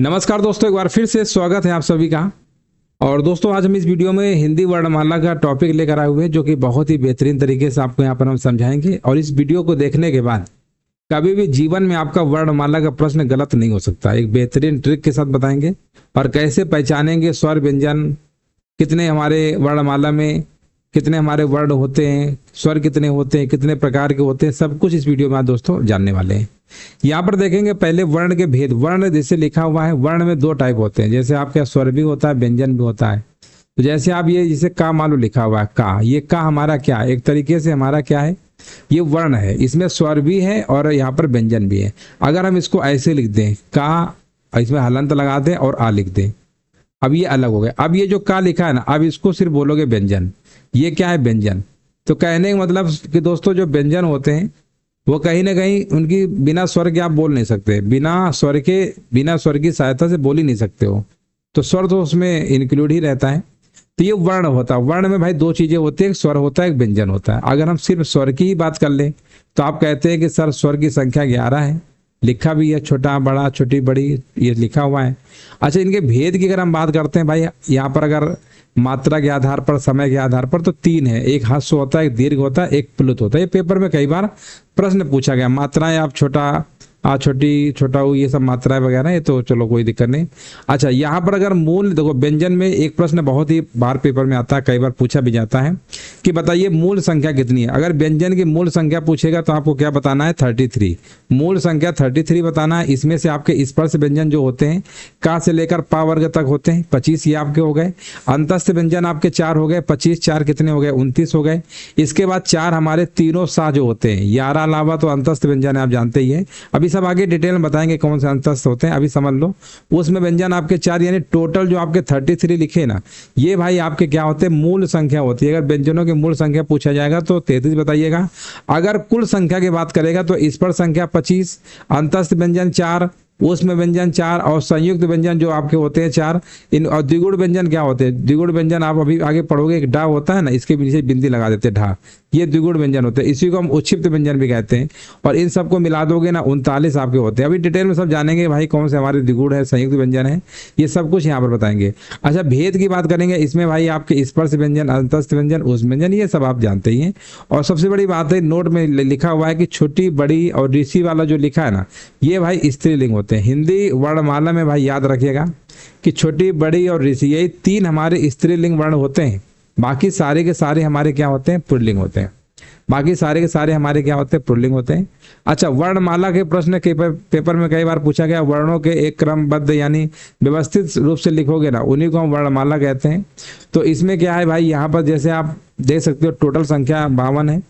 नमस्कार दोस्तों, एक बार फिर से स्वागत है आप सभी का। और दोस्तों, आज हम इस वीडियो में हिंदी वर्णमाला का टॉपिक लेकर आए हुए हैं, जो कि बहुत ही बेहतरीन तरीके से आपको यहाँ पर हम समझाएंगे। और इस वीडियो को देखने के बाद कभी भी जीवन में आपका वर्णमाला का प्रश्न गलत नहीं हो सकता। एक बेहतरीन ट्रिक के साथ बताएंगे और कैसे पहचानेंगे स्वर व्यंजन, कितने हमारे वर्णमाला में कितने हमारे वर्ण होते हैं, स्वर कितने होते हैं, कितने प्रकार के होते हैं, सब कुछ इस वीडियो में आज दोस्तों जानने वाले हैं। यहाँ पर देखेंगे पहले वर्ण के भेद। वर्ण जैसे लिखा हुआ है, वर्ण में दो टाइप होते हैं। जैसे आपके स्वर भी होता है, व्यंजन भी होता है। तो जैसे आप ये जिसे का मान लो लिखा हुआ है का, ये का हमारा क्या है, एक तरीके से हमारा क्या है, ये वर्ण है। इसमें स्वर भी है और यहाँ पर व्यंजन भी है। अगर हम इसको ऐसे लिख दें का, इसमें हलंत लगा दें और आ लिख दें, अब ये अलग हो गया। अब ये जो का लिखा है ना, अब इसको सिर्फ बोलोगे व्यंजन। ये क्या है, व्यंजन। तो कहने का मतलब कि दोस्तों, जो व्यंजन होते हैं वो कहीं ना कहीं उनकी बिना स्वर के आप बोल नहीं सकते, बिना स्वर की सहायता से बोल ही नहीं सकते हो। तो स्वर तो उसमें इंक्लूड ही रहता है। तो ये वर्ण होता है। वर्ण में भाई दो चीजें होती है, एक स्वर होता है, एक व्यंजन होता है। अगर हम सिर्फ स्वर की ही बात कर लें तो आप कहते हैं कि सर स्वर की संख्या 11 है, लिखा भी है, छोटा बड़ा छोटी बड़ी ये लिखा हुआ है। अच्छा, इनके भेद की अगर हम बात करते हैं भाई, यहाँ पर अगर मात्रा के आधार पर, समय के आधार पर, तो तीन है। एक ह्रस्व होता है, एक दीर्घ होता है, एक प्लुत होता है। ये पेपर में कई बार प्रश्न पूछा गया। मात्राएं आप छोटा छोटी, छोटा ये सब मात्राएं वगैरह, ये तो चलो कोई दिक्कत नहीं। अच्छा, यहाँ पर अगर मूल देखो, व्यंजन में एक प्रश्न बहुत ही बार पेपर में आता है, कई बार पूछा भी जाता है कि बताइए मूल संख्या कितनी है। अगर व्यंजन की मूल संख्या पूछेगा तो आपको क्या बताना है, 33। मूल संख्या 33 बताना है। इसमें से आपके स्पर्श व्यंजन जो होते हैं, का से लेकर पा वर्ग तक होते हैं, 25 ये आपके हो गए। अंतस्थ व्यंजन आपके 4 हो गए, 25 4 कितने हो गए, 29 हो गए। इसके बाद 4 हमारे तीनों सा जो होते हैं, 11 अलावा तो अंतस्थ व्यंजन है, आप जानते ही है। अभी सब आगे डिटेल में बताएंगे कौन से अंतस्थ होते हैं, अभी समझ लो। उसमें व्यंजन आपके 4, यानी टोटल जो आपके 33 लिखे ना, ये भाई आपके क्या होते हैं, मूल संख्या होती है। अगर व्यंजनों की मूल संख्या पूछा जाएगा तो 33 बताइएगा। अगर कुल संख्या की बात करेगा तो स्पर्श संख्या 25, अंतस्थ व्यंजन 4, उसमें व्यंजन 4 और संयुक्त व्यंजन जो आपके होते हैं 4। इन और द्विगुण व्यंजन क्या होते हैं, द्विगुण व्यंजन आप अभी आगे पढ़ोगे, एक डा होता है ना, इसके पीछे बिंदी लगा देते हैं, ढा। ये द्विगुण व्यंजन होते हैं, इसी को हम उच्छिप्त व्यंजन भी कहते हैं। और इन सबको मिला दोगे ना, 39 आपके होते हैं। अभी डिटेल में सब जानेंगे भाई कौन से हमारे द्विगुण है, संयुक्त व्यंजन है, ये सब कुछ यहाँ पर बताएंगे। अच्छा, भेद की बात करेंगे, इसमें भाई आपके स्पर्श व्यंजन, अंतस्थ व्यंजन, उस व्यंजन, ये सब आप जानते ही हैं। और सबसे बड़ी बात है, नोट में लिखा हुआ है कि छोटी बड़ी और ऋषि वाला जो लिखा है ना, ये भाई स्त्रीलिंग होते हैं। हिंदी वर्णमाला में भाई याद रखिएगा कि छोटी बड़ी और ऋषि, यही 3 हमारे स्त्रीलिंग वर्ण होते हैं। बाकी सारे के सारे हमारे क्या होते हैं, पुल्लिंग होते हैं। बाकी सारे के सारे हमारे क्या होते हैं, पुल्लिंग होते हैं। अच्छा, वर्णमाला के प्रश्न के पेपर में कई बार पूछा गया, वर्णों के एक क्रमबद्ध यानी व्यवस्थित रूप से लिखोगे ना, उन्हीं को हम वर्णमाला कहते हैं। तो इसमें क्या है भाई, यहाँ पर जैसे आप देख सकते हो, टोटल संख्या 52 है।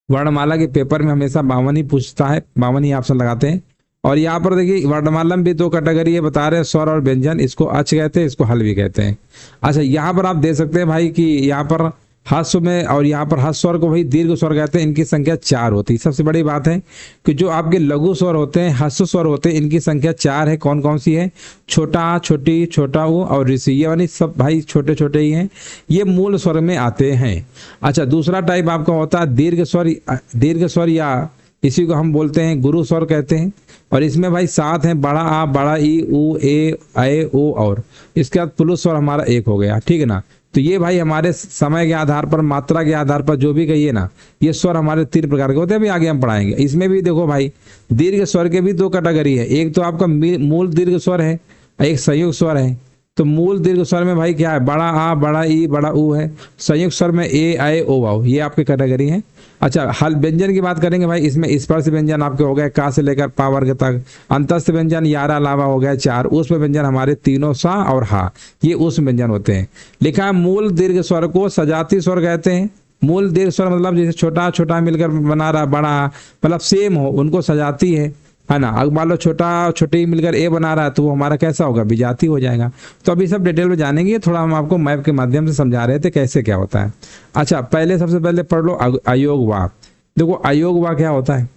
वर्णमाला के पेपर में हमेशा 52 ही पूछता है, 52 ही ऑप्शन लगाते हैं। और यहाँ पर देखिए, वर्णमाला में भी 2 कैटेगरी है, बता रहे हैं, स्वर और व्यंजन। इसको अच कहते हैं, इसको हल भी कहते हैं। अच्छा, यहाँ पर आप देख सकते हैं भाई कि यहाँ पर ह्रस्व में और यहाँ पर ह्रस्व स्वर को भाई दीर्घ स्वर कहते हैं, इनकी संख्या 4 होती है। सबसे बड़ी बात है कि जो आपके लघु स्वर होते हैं, ह्रस्व स्वर होते हैं, इनकी संख्या 4 है। कौन कौन सी है, छोटा, छोटी, छोटा वो और ऋषि, ये वाली सब भाई छोटे छोटे ही हैं, ये मूल स्वर में आते हैं। अच्छा, दूसरा टाइप आपका होता है दीर्घ स्वर। दीर्घ स्वर या इसी को हम बोलते हैं गुरु स्वर कहते हैं। और इसमें भाई 7 हैं, बड़ा आ, बड़ा ई, उ, ए, ओ। और इसके बाद पुलुस स्वर हमारा 1 हो गया, ठीक है ना। तो ये भाई हमारे समय के आधार पर, मात्रा के आधार पर जो भी कहिए ना, ये स्वर हमारे 3 प्रकार के होते हैं। अभी आगे हम पढ़ाएंगे। इसमें भी देखो भाई, दीर्घ स्वर के भी 2 कैटेगरी है। एक तो आपका मूल दीर्घ स्वर है, एक संयुक्त स्वर है। तो मूल दीर्घ स्वर में भाई क्या है, बड़ा आ, बड़ा ई, बड़ा उ है। संयुक्त स्वर में ए, ऐ, ओ, औ, ये आपकी कैटेगरी है। अच्छा, हल व्यंजन की बात करेंगे भाई, इसमें स्पर्श व्यंजन आपके हो गए का से लेकर पा वर्ग तक। अंतस्थ व्यंजन 11 अलावा हो गए 4। उसमें व्यंजन हमारे तीनों सा और हा, ये उस व्यंजन होते हैं। लिखा है, मूल दीर्घ स्वर को सजाती स्वर कहते हैं। मूल दीर्घ स्वर मतलब जैसे छोटा छोटा मिलकर बना रहा, बड़ा मतलब सेम हो, उनको सजाती है ना। अगर मान लो छोटा छोटी मिलकर ए बना रहा है तो वो हमारा कैसा होगा, विजाती हो जाएगा। तो अभी सब डिटेल में जानेंगे, थोड़ा हम आपको मैप के माध्यम से समझा रहे थे कैसे क्या होता है। अच्छा, सबसे पहले पढ़ लो अयोग वाक। देखो, अयोग वाक क्या होता है,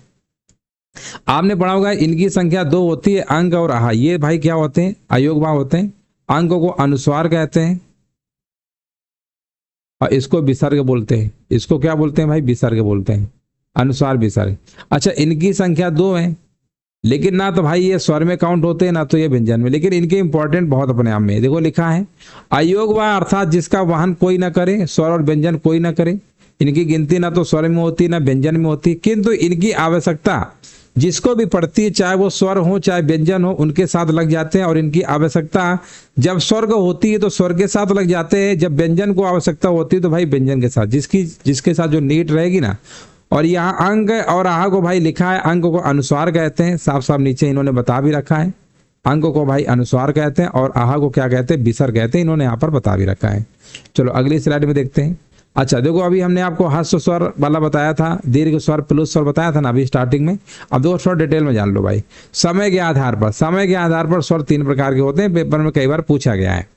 आपने पढ़ा होगा, इनकी संख्या 2 होती है, अंक और आहा। ये भाई क्या होते हैं, अयोग वाक होते हैं। अंक को अनुस्वार कहते हैं और इसको विसर्ग बोलते हैं। इसको क्या बोलते हैं भाई, विसर्ग बोलते हैं, अनुस्वार विसर्ग। अच्छा, इनकी संख्या 2 है, लेकिन ना तो भाई ये स्वर में काउंट होते हैं ना तो ये व्यंजन में, लेकिन इनके इंपॉर्टेंट बहुत अपने आप में है। देखो लिखा है अयोग व अर्थात जिसका वाहन कोई ना करे, स्वर और व्यंजन कोई ना करे। इनकी गिनती ना तो स्वर में होती ना व्यंजन में होती, किंतु इनकी आवश्यकता जिसको भी पड़ती है, चाहे वो स्वर हो चाहे व्यंजन हो, उनके साथ लग जाते हैं। और इनकी आवश्यकता जब स्वर को होती है तो स्वर के साथ लग जाते हैं, जब व्यंजन को आवश्यकता होती है तो भाई व्यंजन के साथ, जिसके साथ जो नीट रहेगी ना। और यहाँ अंग और आह को भाई लिखा है, अंग को अनुस्वार कहते हैं, साफ साफ नीचे इन्होंने बता भी रखा है। अंग को भाई अनुस्वार कहते हैं और आह को क्या कहते हैं, विसर्ग कहते हैं, इन्होंने यहाँ पर बता भी रखा है। चलो अगली स्लाइड में देखते हैं। अच्छा देखो, अभी हमने आपको ह्रस्व स्वर वाला बताया था, दीर्घ स्वर प्लुत स्वर बताया था ना अभी स्टार्टिंग में। अब दो स्वर डिटेल में जान लो भाई। समय के आधार पर स्वर 3 प्रकार के होते हैं, पेपर में कई बार पूछा गया है।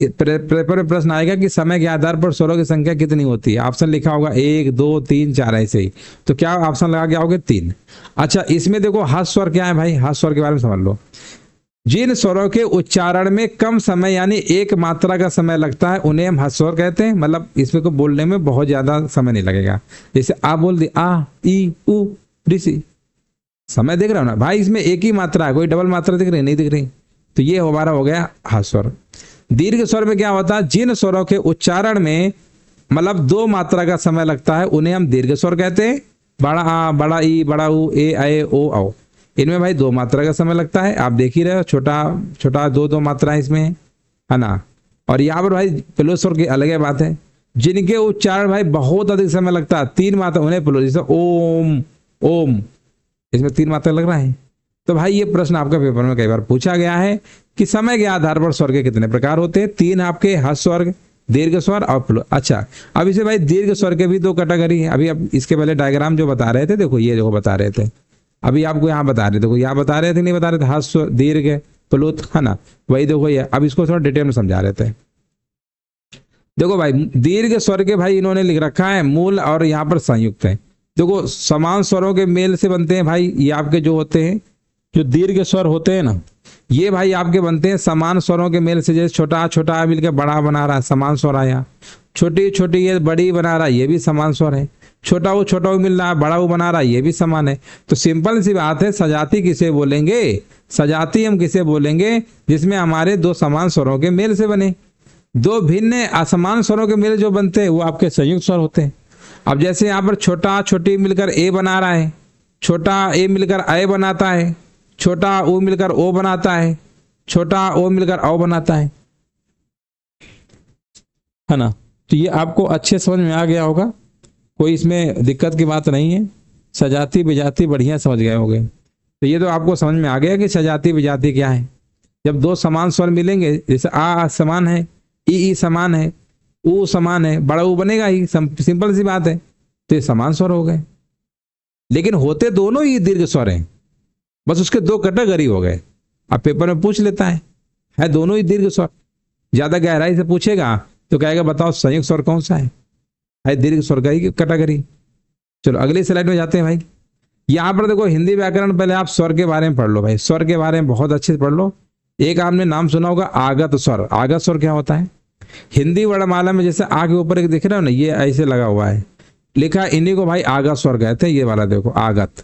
पेपर में प्रश्न आएगा कि समय के आधार पर स्वरों की संख्या कितनी होती है। ऑप्शन लिखा होगा 1 2 3 4 ऐसे ही, तो क्या ऑप्शन लगा के आओगे 3। अच्छा इसमें देखो ह्रस्व स्वर क्या है भाई, ह्रस्व स्वर के बारे में समझ लो। जिन स्वरों के उच्चारण में कम समय यानी एक मात्रा का समय लगता है उन्हें हम ह्रस्व स्वर कहते हैं। मतलब इसमें को बोलने में बहुत ज्यादा समय नहीं लगेगा। जैसे आ बोल दी, आ ई उ ऋषि, समय देख रहे हो ना भाई, इसमें एक ही मात्रा है, कोई डबल मात्रा दिख रही नहीं दिख रही, तो ये हमारा हो गया ह्रस्व स्वर। दीर्घ स्वर में क्या होता है, जिन स्वरों के उच्चारण में मतलब 2 मात्रा का समय लगता है उन्हें हम दीर्घ स्वर कहते हैं। बड़ा आ, बड़ा ई, बड़ा उ, ए ए ओ औ, इनमें भाई 2 मात्रा का समय लगता है। आप देख ही रहे हो, छोटा छोटा 2 मात्रा इसमें है ना। और यहाँ पर भाई प्लुत स्वर की अलग है बात है, जिनके उच्चारण भाई बहुत अधिक समय लगता है, 3 मात्रा उन्हें प्लुत, जैसे ओम ओम, इसमें 3 मात्रा लग रहा है। तो भाई ये प्रश्न आपका पेपर में कई बार पूछा गया है कि समय के आधार पर स्वर के कितने प्रकार होते हैं। 3 आपके ह्रस्व स्वर, दीर्घ स्वर और प्लुत। अच्छा अब इसे भाई दीर्घ स्वर के भी 2 कैटेगरी है। अभी अब इसके पहले डायग्राम जो बता रहे थे, देखो ये देखो बता रहे थे, अभी आपको यहाँ बता रहे थे, देखो यहाँ बता रहे थे नहीं बता रहे थे, ह्रस्व दीर्घ प्लुत है ना, वही देखो ये। अब इसको थोड़ा डिटेल में समझा रहे थे। देखो भाई दीर्घ स्वर के भाई इन्होंने लिख रखा है मूल और यहाँ पर संयुक्त है। देखो समान स्वरों के मेल से बनते हैं भाई, ये आपके जो होते हैं, जो दीर्घ स्वर होते हैं ना, ये भाई आपके बनते हैं समान स्वरों के मेल से। जैसे छोटा छोटा मिलकर बड़ा बना रहा है, समान स्वर आया। छोटी छोटी ये बड़ी बना रहा है, ये भी समान स्वर है। छोटा वो मिल रहा है, बड़ा वो बना रहा है, ये भी समान है। तो सिंपल सी बात है, सजाती किसे बोलेंगे, सजाती हम किसे बोलेंगे जिसमें हमारे 2 समान स्वरों के मेल से बने। 2 भिन्न असमान स्वरों के मेल जो बनते हैं वो आपके संयुक्त स्वर होते हैं। अब जैसे यहाँ पर छोटा छोटी मिलकर ए बना रहा है, छोटा ए मिलकर अय बनाता है, छोटा ओ मिलकर ओ बनाता है, छोटा ओ मिलकर औ बनाता है ना। तो ये आपको अच्छे समझ में आ गया होगा, कोई इसमें दिक्कत की बात नहीं है। सजाती विजाती बढ़िया समझ गए होंगे। तो ये तो आपको समझ में आ गया कि सजाती विजाती क्या है। जब 2 समान स्वर मिलेंगे, जैसे आ समान है, ई समान है, ऊ समान है, बड़ा ऊ बनेगा ही, सिंपल सी बात है, तो ये समान स्वर हो गए। लेकिन होते दोनों ही दीर्घ स्वर हैं, बस उसके 2 कैटेगरी हो गए। अब पेपर में पूछ लेता है दोनों ही दीर्घ स्वर। ज्यादा गहराई से पूछेगा तो कहेगा बताओ संयुक्त स्वर कौन सा है दीर्घ स्वर का ही कैटेगरी। चलो अगली स्लाइड में जाते हैं भाई। यहाँ पर देखो हिंदी व्याकरण, पहले आप स्वर के बारे में पढ़ लो भाई, स्वर के बारे में बहुत अच्छे से पढ़ लो। एक आपने नाम सुना होगा आगत स्वर। आगत स्वर क्या होता है, हिंदी वर्णमाला में जैसे आ के ऊपर एक दिख रहा है ना, ये ऐसे लगा हुआ है, लिखा इन्हीं को भाई आगत स्वर कहते हैं। ये वाला देखो आगत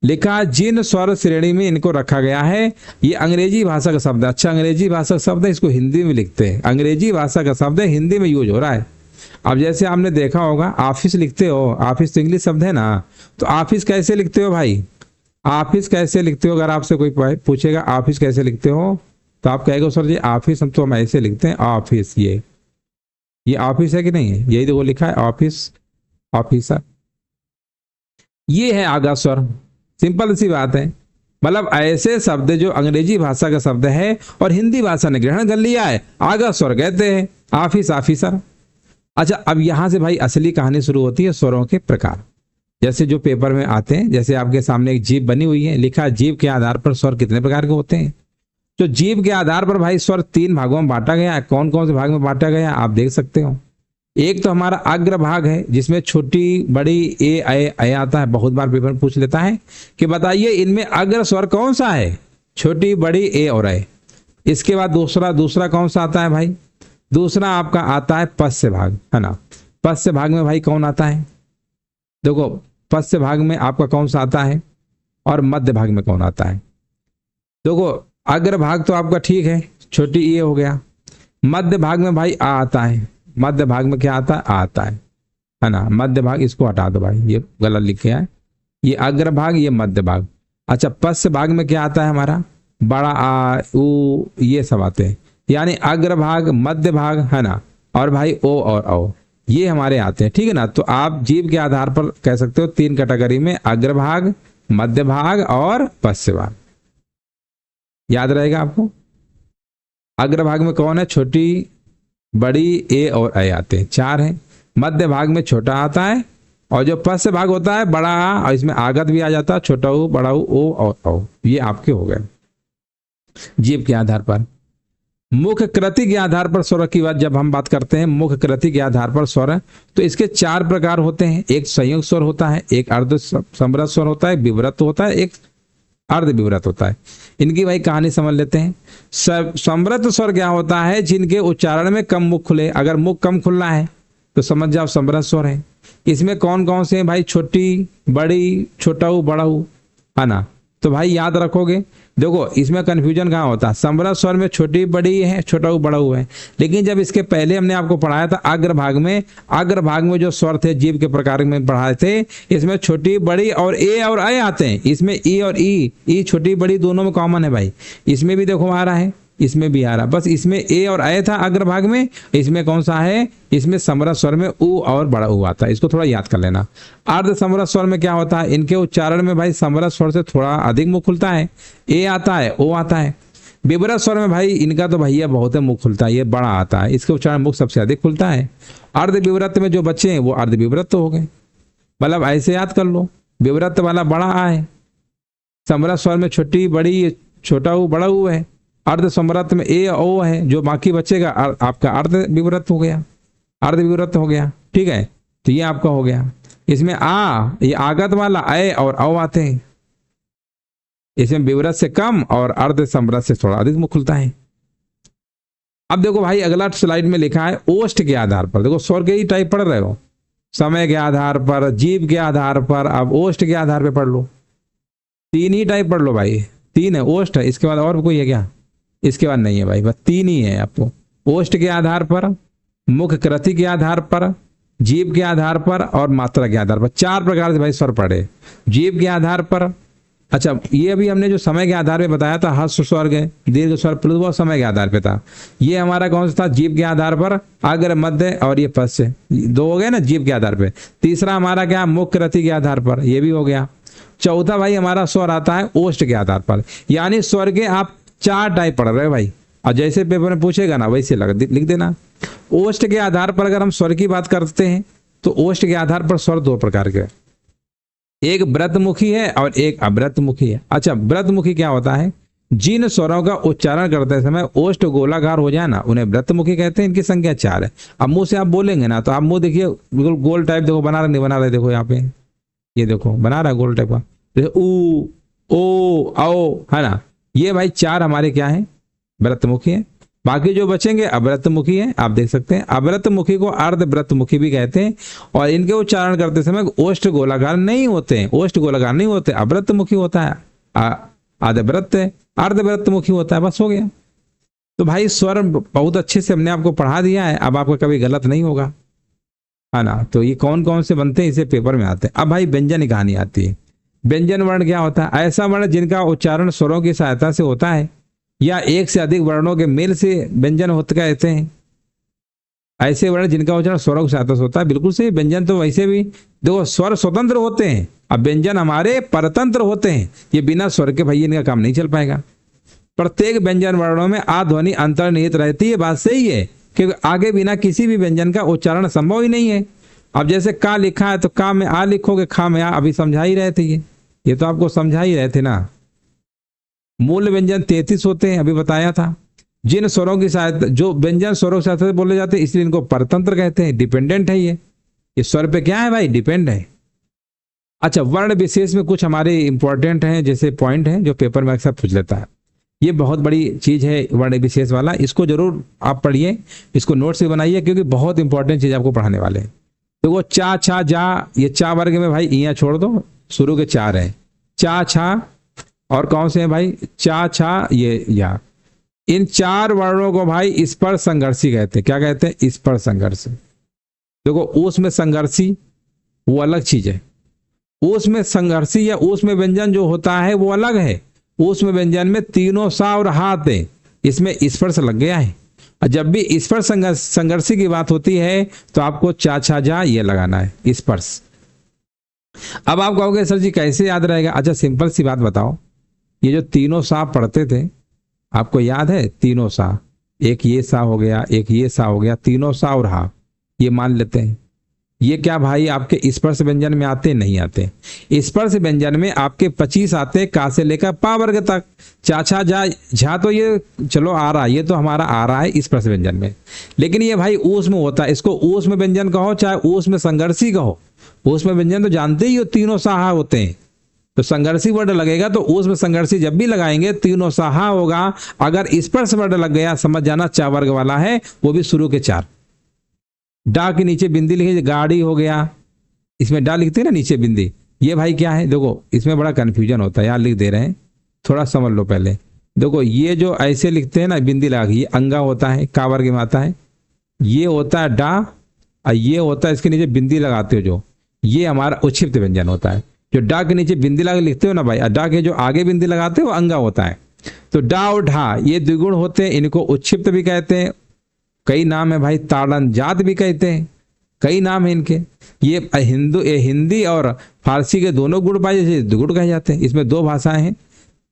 लिखा, जिन स्वर श्रेणी में इनको रखा गया है। ये अंग्रेजी भाषा का शब्द है। अच्छा अंग्रेजी भाषा का शब्द है, इसको हिंदी में लिखते हैं। अंग्रेजी भाषा का शब्द है, हिंदी में यूज हो रहा है। अब जैसे आपने देखा होगा ऑफिस लिखते हो, ऑफिस तो इंग्लिश शब्द है ना, तो ऑफिस कैसे लिखते हो भाई, ऑफिस कैसे लिखते हो। अगर आपसे कोई पूछेगा ऑफिस कैसे लिखते हो, तो आप कहेगा सर जी ऑफिस हम ऐसे लिखते हैं ऑफिस। ये ऑफिस है कि नहीं है, यही देखो लिखा है ऑफिस, ऑफिसर। ये है आगत स्वर। सिंपल सी बात है, मतलब ऐसे शब्द जो अंग्रेजी भाषा का शब्द है और हिंदी भाषा ने ग्रहण कर लिया है, आगत स्वर कहते हैं, ऑफिस ऑफिसर। अच्छा अब यहां से भाई असली कहानी शुरू होती है स्वरों के प्रकार। जैसे जो पेपर में आते हैं, जैसे आपके सामने एक जीभ बनी हुई है, लिखा जीभ के आधार पर स्वर कितने प्रकार के होते हैं। तो जीभ के आधार पर भाई स्वर 3 भागों में बांटा गया है। कौन कौन से भाग में बांटा गया आप देख सकते हो। एक तो हमारा अग्र भाग है, जिसमें छोटी बड़ी ए आता है। बहुत बार पेपर में पूछ लेता है कि बताइए इनमें अग्र स्वर कौन सा है, छोटी बड़ी ए और ए। इसके बाद दूसरा कौन सा आता है भाई, दूसरा आपका आता है पश्य भाग, है ना। पश्य भाग में भाई कौन आता है, देखो पश्य भाग में आपका कौन सा आता है, और मध्य भाग में कौन आता है? देखो अग्र भाग तो आपका ठीक है, छोटी ए हो गया। मध्य भाग में भाई आ आता है, मध्य भाग में क्या आता है? आ आता है ना। मध्य भाग इसको हटा दो भाई, ये गलत लिखे है, ये अग्र भाग, ये मध्य भाग। अच्छा पश्च भाग में क्या आता है हमारा? बड़ा आ, ऊ, ये सब आते हैं, यानी अग्र भाग, मध्य भाग, है ना, और भाई ओ और औ, ये हमारे आते हैं, ठीक है ना। तो आप जीव के आधार पर कह सकते हो 3 कैटेगरी में, अग्र भाग, मध्य भाग और पश्च भाग। याद रहेगा आपको। अग्र भाग में कौन है? छोटी, बड़ी, ए और ऐ आते हैं, 4 हैं। मध्य भाग में छोटा आता है, और जो पश्च भाग होता है बड़ा आ, और इसमें आगत भी आ जाता है, छोटा ऊ, बड़ा ऊ, ओ और औ। ये आपके हो गए जीव के आधार पर। मुख्य कृति के आधार पर स्वर की बात जब हम बात करते हैं, मुख्य कृति के आधार पर स्वर, तो इसके 4 प्रकार होते हैं। एक संयुक्त स्वर होता है, एक अर्ध समृत स्वर होता है, विवृत होता है, एक अर्ध विवृत होता है। इनकी भाई कहानी समझ लेते हैं। समृत स्वर क्या होता है? जिनके उच्चारण में कम मुख खुले। अगर मुख कम खुलना है तो समझ जाओ समृत स्वर है। इसमें कौन कौन से हैं भाई? छोटी, बड़ी, छोटा ऊ, बड़ा ऊ, है ना। तो भाई याद रखोगे, देखो इसमें कंफ्यूजन कहाँ होता है? समृत स्वर में छोटी बड़ी है, छोटा ऊ बड़ा ऊ है। लेकिन जब इसके पहले हमने आपको पढ़ाया था अग्र भाग में जो स्वर थे जीव के प्रकार में पढ़ाए थे, इसमें छोटी बड़ी और ए और ऐ आते हैं। इसमें ई और ई छोटी बड़ी दोनों में कॉमन है भाई। इसमें भी देखो आ रहा है, इसमें भी आ रहा, बस इसमें ए और ऐ था अग्र भाग में, इसमें कौन सा है? इसमें समृत स्वर में ऊ और बड़ा ऊ आता है। इसको थोड़ा याद कर लेना। अर्ध समृत स्वर में क्या होता है? इनके उच्चारण में भाई समृत स्वर से थोड़ा अधिक मुख खुलता है, ए आता है, ओ आता है। विवृत स्वर में भाई इनका तो भैया बहुत है मुख खुलता है, ये बड़ा आता है, इसके उच्चारण मुख सबसे अधिक खुलता है। अर्ध विवृत में जो बच्चे हैं वो अर्ध विवृत तो हो गए, मतलब ऐसे याद कर लो, विवृत वाला बड़ा आ है, समृत स्वर में छोटी बड़ी, छोटा ऊ बड़ा ऊ है, अर्ध समृत में ए ओ है, जो बाकी बचेगा आपका अर्ध विवृत हो गया, अर्ध विवृत हो गया, ठीक है। तो ये आपका हो गया। इसमें आ, ये आगत वाला ऐ और औ आते हैं। इसमें विवृत से कम और अर्ध समृत से थोड़ा अधिक मुख खुलता है। अब देखो भाई अगला स्लाइड में लिखा है ओष्ठ के आधार पर। देखो स्वर के ही टाइप पढ़ रहे हो, समय के आधार पर, जीव के आधार पर, अब ओष्ठ के आधार पर पढ़ लो। 3 ही टाइप पढ़ लो भाई, 3 है, ओष्ठ है, इसके बाद और कोई है क्या? इसके बाद नहीं है भाई, बस 3 ही है आपको। ओष्ठ के आधार पर, मुख्य कृति के आधार पर, जीव के आधार पर और मात्रा के आधार पर। 4 प्रकार से भाई स्वर पढ़े। जीव के आधार पर, अच्छा ये अभी हमने जो समय के आधार पे बताया था, ह्रस्व स्वर, दीर्घ स्वर, प्लुत, वो समय के आधार पे था। ये हमारा कौन सा था? जीव के आधार पर, अग्र, मध्य और ये पश्च, 2 हो गए ना जीव के आधार पे। तीसरा हमारा क्या? मुख्य कृति के आधार पर, ये भी हो गया। चौथा भाई हमारा स्वर आता है ओष्ठ के आधार पर, यानी स्वर के आप 4 टाइप पढ़ रहे हो भाई, और जैसे पेपर में पूछेगा ना वैसे लिख देना। ओष्ठ के आधार पर अगर हम स्वर की बात करते हैं तो ओष्ठ के आधार पर स्वर 2 प्रकार के, एक व्रतमुखी है और एक अव्रतमुखी है। अच्छा व्रतमुखी क्या होता है? जिन स्वरों का उच्चारण करते समय ओष्ठ गोलाकार हो जाए ना, उन्हें व्रतमुखी कहते हैं। इनकी संख्या 4 है। अब मुंह से आप बोलेंगे ना तो आप मुंह देखिए बिल्कुल गोल टाइप, देखो बना रहे नहीं बना रहे, देखो यहाँ पे ये देखो बना रहा है गोल टाइप का, जैसे ऊ, ओ, औ, है ना। ये भाई 4 हमारे क्या है? व्रतमुखी है। बाकी जो बचेंगे अव्रतमुखी है, आप देख सकते हैं। अव्रतमुखी को अर्धव्रतमुखी भी कहते हैं, और इनके उच्चारण करते समय ओष्ठ गोलाकार नहीं होते हैं, ओष्ठ गोलाकार नहीं होते, अव्रतमुखी होता है, आधव्रत अर्धव्रतमुखी होता है, बस हो गया। तो भाई स्वर बहुत अच्छे से हमने आपको पढ़ा दिया है, अब आपका कभी गलत नहीं होगा, है ना। तो ये कौन कौन से बनते हैं इसे पेपर में आते हैं। अब भाई व्यंजन की कहानी आती है। व्यंजन वर्ण क्या होता है? ऐसा वर्ण जिनका उच्चारण स्वरों की सहायता से होता है या एक से अधिक वर्णों के मेल से व्यंजन होते कहते हैं। ऐसे वर्ण जिनका उच्चारण स्वरों की सहायता से होता है, बिल्कुल सही। व्यंजन तो वैसे भी देखो स्वर स्वतंत्र होते हैं, अब व्यंजन हमारे परतंत्र होते हैं। ये बिना स्वर के भाई इनका काम नहीं चल पाएगा। प्रत्येक व्यंजन वर्णों में आ ध्वनि अंतर्निहित रहती है, बात सही है, क्योंकि आगे बिना किसी भी व्यंजन का उच्चारण संभव ही नहीं है। अब जैसे का लिखा है तो का में आ लिखोगे, खा में आ, अभी समझा ही रहे थे, ये तो आपको समझा ही रहे थे ना। मूल व्यंजन 33 होते हैं, अभी बताया था। जिन स्वरों की सहायता, जो व्यंजन स्वरों की सहायता से बोले जाते हैं, इसलिए इनको परतंत्र कहते हैं। डिपेंडेंट है ये स्वर पे क्या है भाई? डिपेंड है। अच्छा वर्ण विशेष में कुछ हमारे इंपॉर्टेंट हैं, जैसे पॉइंट हैं जो पेपर में अक्सर पूछ लेता है। ये बहुत बड़ी चीज है वर्ण विशेष वाला, इसको जरूर आप पढ़िए, इसको नोट्स भी बनाइए, क्योंकि बहुत इंपॉर्टेंट चीज आपको पढ़ाने वाले हैं। तो वो चा, छा, जा, ये चा वर्ग में भाई इया छोड़ दो, शुरू के 4 है। चा छा, और कौन से हैं भाई, चा छा ये या। इन चार वर्णों को भाई स्पर्श संघर्षी कहते हैं। क्या कहते हैं, स्पर्श संघर्षी। देखो ऊष्म में संघर्षी वो अलग चीज है, ऊष्म में संघर्षी या ऊष्म में व्यंजन जो होता है वो अलग है। ऊष्म व्यंजन में तीनों सा और हाथ है, इसमें स्पर्श लग गया है। और जब भी स्पर्श संघर्षी की बात होती है तो आपको चा छा जा ये लगाना है, स्पर्श। अब आप कहोगे सर जी कैसे याद रहेगा? अच्छा सिंपल सी बात बताओ, ये जो तीनों सा पढ़ते थे आपको याद है? तीनों सा, एक ये सा हो गया, एक ये सा हो गया, तीनों सा और हा, ये मान लेते हैं। ये क्या भाई आपके स्पर्श व्यंजन में आते नहीं आते? स्पर्श व्यंजन में आपके 25 आते, का से लेकर पा वर्ग तक। चाचा जा झा तो ये चलो आ रहा है, ये तो हमारा आ रहा है स्पर्श व्यंजन में, लेकिन ये भाई ऊष्म होता है, इसको ऊष्म व्यंजन कहो चाहे ऊष्म संघर्षी कहो। ऊष्म व्यंजन तो जानते ही हो तीनों साहा होते हैं, तो संघर्षी वर्ड लगेगा तो ऊष्म संघर्षी जब भी लगाएंगे तीनों साहा होगा। अगर स्पर्श वर्ड लग गया समझ जाना चा वर्ग वाला है, वो भी शुरू के चार। डा के नीचे बिंदी लिखी, गाड़ी हो गया, इसमें डा लिखते हैं ना नीचे बिंदी, ये भाई क्या है? देखो इसमें बड़ा कंफ्यूजन होता है, यार लिख दे रहे हैं, थोड़ा समझ लो पहले। देखो ये जो ऐसे लिखते हैं ना बिंदी लगा के, ये अंगा होता है, का वर्ग में आता है, ये होता है डा, और ये होता है इसके नीचे बिंदी लगाते हो जो, ये हमारा उच्छिप्त व्यंजन होता है। जो डा के नीचे बिंदी लगा लिखते हो ना भाई, डा के जो आगे बिंदी लगाते हो वो अंगा होता है। तो डा और ढा ये द्विगुण होते हैं, इनको उच्छिप्त भी कहते हैं। कई नाम है भाई, ताड़न जात भी कहते हैं, कई नाम है इनके। ये हिंदी और फारसी के दोनों गुण पाए जाते, द्विगुण कहे जाते हैं। इसमें दो भाषाएं हैं,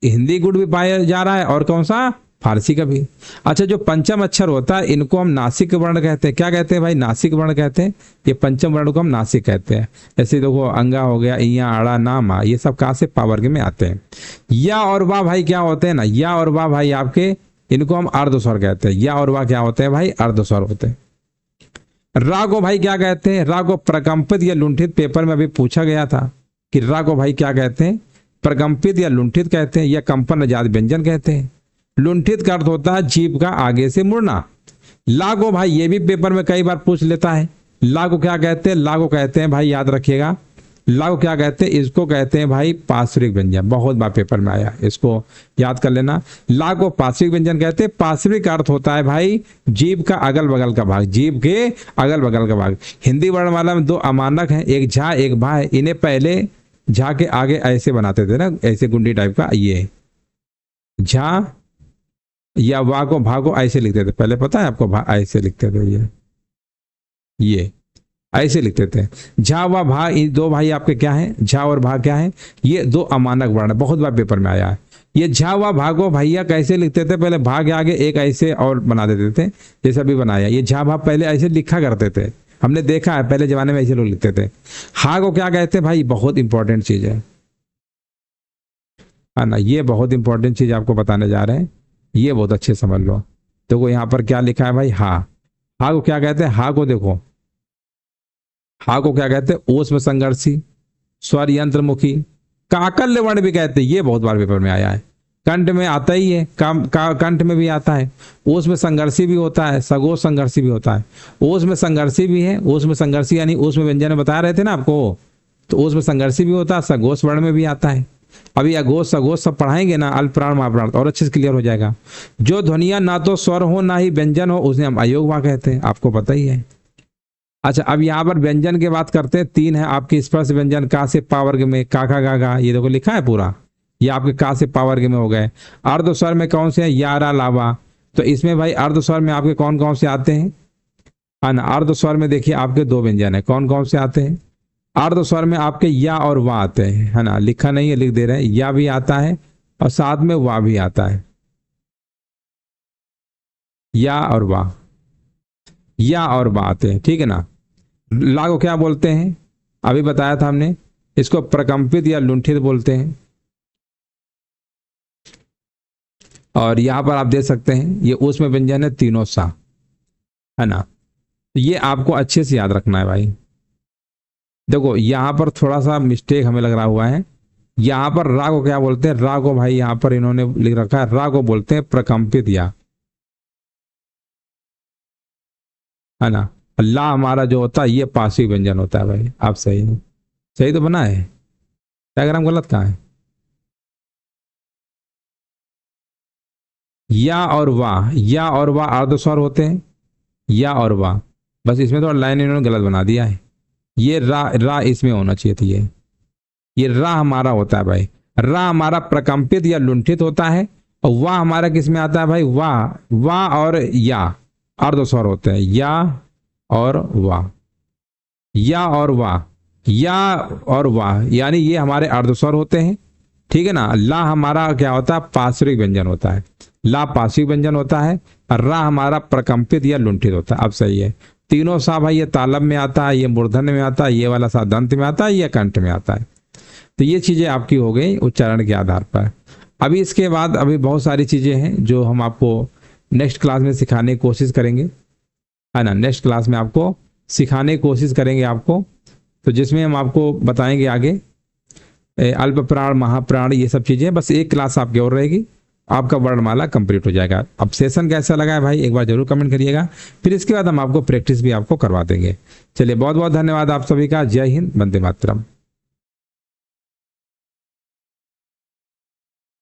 हिंदी गुण भी पाया जा रहा है और कौन सा, फारसी का भी। अच्छा जो पंचम अक्षर होता है इनको हम नासिक वर्ण कहते हैं। क्या कहते हैं भाई? नासिक वर्ण कहते हैं। ये पंचम वर्ण को हम नासिक कहते हैं। ऐसे देखो अंगा हो गया, इया आड़ा नामा, ये सब कहाँ से, पावर्ग में आते हैं। या और वाह भाई क्या होते हैं ना, या और वाह भाई आपके, इनको हम अर्ध स्वर कहते हैं। या और वाह क्या होते हैं भाई? अर्ध स्वर होते हैं। रा को भाई क्या कहते हैं? रा को प्रकंपित या लुंठित, पेपर में अभी पूछा गया था कि रा को भाई क्या कहते हैं? प्रकंपित या लुंठित कहते हैं, या कंपन जात व्यंजन कहते हैं। लुंठित का अर्थ होता है जीभ का आगे से मुड़ना। ला को भाई ये भी पेपर में कई बार पूछ लेता है, ला को क्या कहते हैं? ला को कहते हैं भाई, याद रखिएगा, ला को क्या कहते हैं? इसको कहते हैं भाई पार्श्विक व्यंजन। बहुत बार पेपर में आया, इसको याद कर लेना। ला को पार्श्विक व्यंजन कहते हैं। पार्श्विक अर्थ होता है भाई जीभ का अगल बगल का भाग, जीभ के अगल बगल का भाग। हिंदी वर्णमाला में दो अमानक हैं, एक झा एक भा है। इन्हें पहले झा के आगे ऐसे बनाते थे ना, ऐसे गुंडी टाइप का, ये झा या वाह को भा को ऐसे लिखते थे पहले, पता है आपको? भा ऐसे लिखते थे, ये ऐसे लिखते थे। झा व भा, दो भाई आपके क्या है? झा और भा क्या है? ये दो अमानक वर्ण, बहुत बार पेपर में आया है। ये झा व भा को भैया कैसे लिखते थे? पहले भा के आगे एक ऐसे और बना देते थे, जैसे अभी बनाया। ये झा भा पहले ऐसे लिखा करते थे, हमने देखा है पहले जमाने में ऐसे लोग लिखते थे। हा को क्या कहते हैं भाई? बहुत इंपॉर्टेंट चीज है ना, ये बहुत इंपॉर्टेंट चीज आपको बताने जा रहे हैं, ये बहुत अच्छे समझ लो। देखो यहाँ पर क्या लिखा है भाई? हा। हा को क्या कहते हैं? हा को देखो, हा को क्या कहते हैं? ओस में संघर्षी, स्वर यंत्रमुखी, काकल्य वर्ण भी कहते हैं। ये बहुत बार पेपर में आया है, कंठ में आता ही है, कंठ में भी आता है। ओस में संघर्षी भी होता है, सगोस संघर्षी भी होता है। ओस में संघर्षी भी है, ओस में संघर्षी यानी ओस में व्यंजन बता रहे थे ना आपको, तो ओस में संघर्षी भी होता है, सगोस वर्ण में भी आता है। अभी अघोष सघोष सब पढ़ाएंगे ना, अल्पप्राण महाप्राण, और अच्छे से क्लियर हो जाएगा। जो ध्वनिया ना तो स्वर हो ना ही व्यंजन हो उसे हम अयोगवा कहते हैं, आपको पता ही है। अच्छा अब यहाँ पर व्यंजन की बात करते हैं। तीन है आपके स्पर्श व्यंजन, का से पा वर्ग में, का खा गा गा, ये देखो लिखा है पूरा, ये आपके का से पा वर्ग में हो गए। अर्ध स्वर में कौन से हैं? यारा लावा। तो इसमें भाई अर्ध स्वर में आपके कौन कौन से आते हैं? अर्ध स्वर में देखिए आपके दो व्यंजन है, कौन कौन से आते हैं? अर्ध स्वर में आपके या और वाह आते हैं, है ना, लिखा नहीं है लिख दे रहे हैं। या भी आता है और साथ में वाह भी आता है, या और वाह, या और वाह आते हैं, ठीक है ना। ला को क्या बोलते हैं? अभी बताया था हमने, इसको प्रकंपित या लुंठित बोलते हैं। और यहां पर आप देख सकते हैं ये उसमें व्यंजन है तीनों सा, है ना। तो ये आपको अच्छे से याद रखना है भाई। देखो यहां पर थोड़ा सा मिस्टेक हमें लग रहा हुआ है। यहां पर रा को क्या बोलते हैं? रा को भाई यहां पर इन्होंने लिख रखा है, रा को बोलते हैं प्रकंपित या, है ना। ला हमारा जो होता है ये पार्श्विक व्यंजन होता है भाई। आप सही है, सही तो बना है, डायग्राम गलत कहाँ है? या और वाह, या और वाह अर्ध स्वर होते हैं, या और वाह। बस इसमें तो लाइन इन्होंने गलत बना दिया है, ये रा रा इसमें होना चाहिए थी, ये रा हमारा होता है भाई। रा हमारा प्रकंपित या लुंठित होता है, और वाह हमारा किस में आता है भाई, वाह, वाह और या अर्ध स्वर होते हैं, या और वाह, या और वाह, या और वाह, यानी ये हमारे अर्ध स्वर होते हैं, ठीक है ना। ला हमारा क्या होता है, पार्श्विक व्यंजन होता है, ला पार्श्विक व्यंजन होता है, और रा हमारा प्रकंपित या लुंठित होता है। अब सही है, तीनों सा भाई, ये तालब में आता है, ये मूर्धन्य में आता है, ये वाला सा दंत में आता है, ये कंठ में आता है। तो ये चीजें आपकी हो गई उच्चारण के आधार पर। अभी इसके बाद अभी बहुत सारी चीजें हैं जो हम आपको नेक्स्ट क्लास में सिखाने की कोशिश करेंगे, है ना। नेक्स्ट क्लास में आपको सिखाने की कोशिश करेंगे आपको, तो जिसमें हम आपको बताएंगे आगे अल्प प्राण, महाप्राण, ये सब चीजें। बस एक क्लास आपकी और रहेगी, आपका वर्णमाला कंप्लीट हो जाएगा। अब सेशन कैसा लगा है भाई, एक बार जरूर कमेंट करिएगा, फिर इसके बाद हम आपको प्रैक्टिस भी आपको करवा देंगे। चलिए, बहुत बहुत धन्यवाद आप सभी का। जय हिंद, वंदे मातरम।